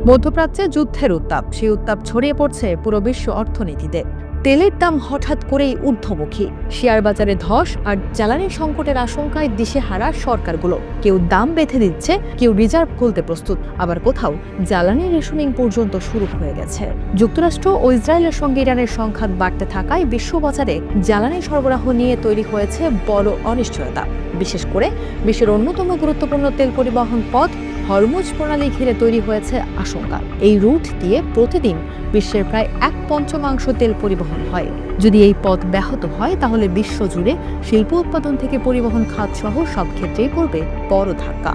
মধ্যপ্রাচ্যে যুদ্ধের উত্তাপ, সেই উত্তাপ ছড়িয়ে পড়ছে পুরো বিশ্ব অর্থনীতিতে। তেলের দাম হঠাৎ করেই ঊর্ধ্বমুখী, শেয়ার বাজারে ধস আর জ্বালানি সংকটের আশঙ্কায় দিশেহারা সরকারগুলো। কেউ দাম বেঁধে দিচ্ছে, কেউ রিজার্ভ খুলতে প্রস্তুত, আবার কোথাও জ্বালানি রেশনিং পর্যন্ত শুরু হয়ে গেছে। যুক্তরাষ্ট্র ও ইসরায়েলের সঙ্গে ইরানের সংঘাত বাড়তে থাকায় বিশ্ববাজারে জ্বালানি সরবরাহ নিয়ে তৈরি হয়েছে বড় অনিশ্চয়তা। বিশেষ করে বিশ্বের অন্যতম গুরুত্বপূর্ণ তেল পরিবহন পথ হরমুজ প্রণালী ঘিরে তৈরি হয়েছে আশঙ্কা। এই রুট দিয়ে প্রতিদিন বিশ্বের প্রায় 1/5 তেল পরিবহন হয়। যদি এই পথ ব্যাহত হয়, তাহলে বিশ্বজুড়ে শিল্প উৎপাদন থেকে পরিবহন খাত সহ সব ক্ষেত্রেই পড়বে বড় ধাক্কা।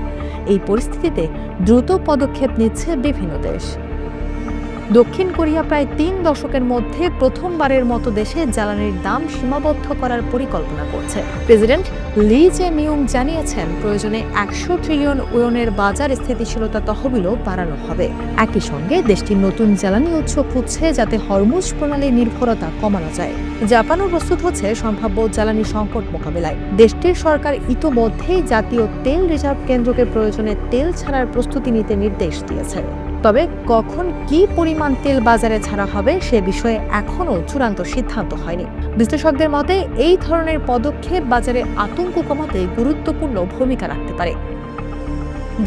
এই পরিস্থিতিতে দ্রুত পদক্ষেপ নিচ্ছে বিভিন্ন দেশ। দক্ষিণ কোরিয়া প্রায় 3 দশকের মধ্যে প্রথমবারের মতো দেশে জ্বালানির দাম সীমাবদ্ধ করার পরিকল্পনা করছে। প্রেসিডেন্ট লি জে-মিউং জানিয়েছেন, প্রয়োজনে 100 ট্রিলিয়ন ওয়েনের বাজার স্থিতিশীলতা তহবিলও বাড়ানো হবে। একই সঙ্গে দেশটি নতুন জ্বালানি উৎস খুঁজছে, যাতে হরমুজ প্রণালীর নির্ভরতা কমানো যায়। জাপানও প্রস্তুত হচ্ছে সম্ভাব্য জ্বালানি সংকট মোকাবিলায়। দেশটির সরকার ইতোমধ্যেই জাতীয় তেল রিজার্ভ কেন্দ্রকে প্রয়োজনে তেল ছাড়ার প্রস্তুতি নিতে নির্দেশ দিয়েছে। তবে কখন কি পরিমাণ তেল বাজারে ছাড়া হবে সে বিষয়ে এখনও চূড়ান্ত সিদ্ধান্ত হয়নি। বিশ্লেষকদের মতে এই ধরনের পদক্ষেপ বাজারে আতঙ্ক কমাতে গুরুত্বপূর্ণ ভূমিকা রাখতে পারে।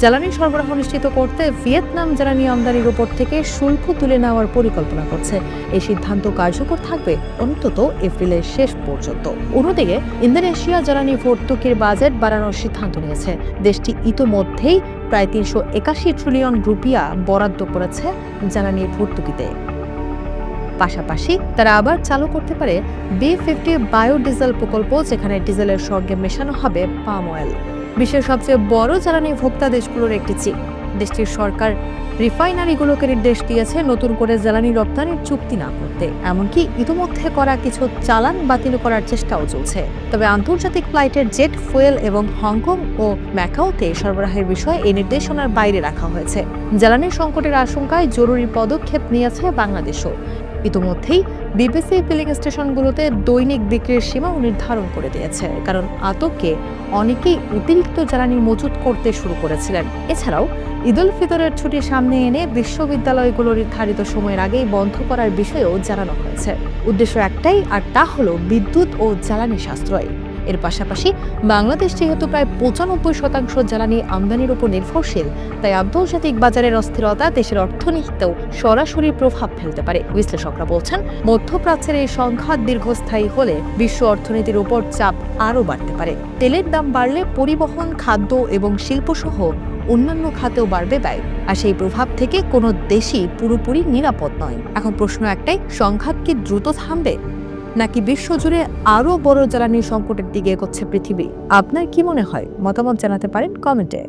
জ্বালানি সরবরাহ নিশ্চিত করতে ভিয়েতনাম জ্বালানি আমদানির উপর থেকে শুল্ক তুলে নেওয়ার পরিকল্পনা করছে। এই সিদ্ধান্ত কার্যকর থাকবে অন্তত এপ্রিলের শেষ পর্যন্ত। অন্যদিকে ইন্দোনেশিয়া জ্বালানি ভর্তুকির বাজেট বাড়ানোর সিদ্ধান্ত নিয়েছে। দেশটি ইতোমধ্যেই প্রায় 381 ট্রিলিয়ন রুপিয়া বরাদ্দ করেছে জ্বালানি ভর্তুকিতে। পাশাপাশি তারা আবার চালু করতে পারে B50 বায়োডিজেল প্রকল্প, যেখানে ডিজেলের সঙ্গে মেশানো হবে পাম অয়েল। বিশ্বের সবচেয়ে বড় জ্বালানি ভোক্তা দেশগুলোর একটি চীন। দেশটির সরকার রিফাইনারিগুলোকে নির্দেশ দিয়েছে নতুন করে জ্বালানি রপ্তানির চুক্তি না করতে। এমনকি ইতিমধ্যে করা কিছু চালান বাতিল করার চেষ্টাও চলছে। তবে আন্তর্জাতিক ফ্লাইটের জেট ফুয়েল এবং হংকং ও ম্যাকাওতে সরবরাহের বিষয়ে এই নির্দেশনার বাইরে রাখা হয়েছে। জ্বালানি সংকটের আশঙ্কায় জরুরি পদক্ষেপ নিয়েছে বাংলাদেশও। ইতিমধ্যেই বিবিসি ফিলিং স্টেশনগুলোতে দৈনিক বিক্রির সীমাও নির্ধারণ করে দিয়েছে, কারণ আতঙ্কে অনেকেই অতিরিক্ত জ্বালানি মজুত করতে শুরু করেছিলেন। এছাড়াও ঈদ উল ফিতরের ছুটি সামনে এনে বিশ্ববিদ্যালয়গুলো নির্ধারিত সময়ের আগেই বন্ধ করার বিষয়েও জানানো হয়েছে। উদ্দেশ্য একটাই, আর তা হলো বিদ্যুৎ ও জ্বালানি সাশ্রয়। এর পাশাপাশি বাংলাদেশ যেহেতু প্রায় 95% জ্বালানি আমদানির উপর নির্ভরশীল, তাই আন্তর্জাতিক বাজারের অস্থিরতা দেশের অর্থনীতিতেও সরাসরি প্রভাব ফেলতে পারে। বিশ্লেষকরা বলছেন, মধ্যপ্রাচ্যের এই সংঘাত দীর্ঘস্থায়ী হলে বিশ্ব অর্থনীতির উপর চাপ আরও বাড়তে পারে। তেলের দাম বাড়লে পরিবহন, খাদ্য এবং শিল্পসহ অন্যান্য খাতেও বাড়বে ব্যয়, আর সেই প্রভাব থেকে কোনো দেশই পুরোপুরি নিরাপদ নয়। এখন প্রশ্ন একটাই, সংঘাত কি দ্রুত থামবে, নাকি বিশ্বজুড়ে আরও বড় জ্বালানি সংকটের দিকে এগোচ্ছে পৃথিবী? আপনার কি মনে হয়? মতামত জানাতে পারেন কমেন্টে।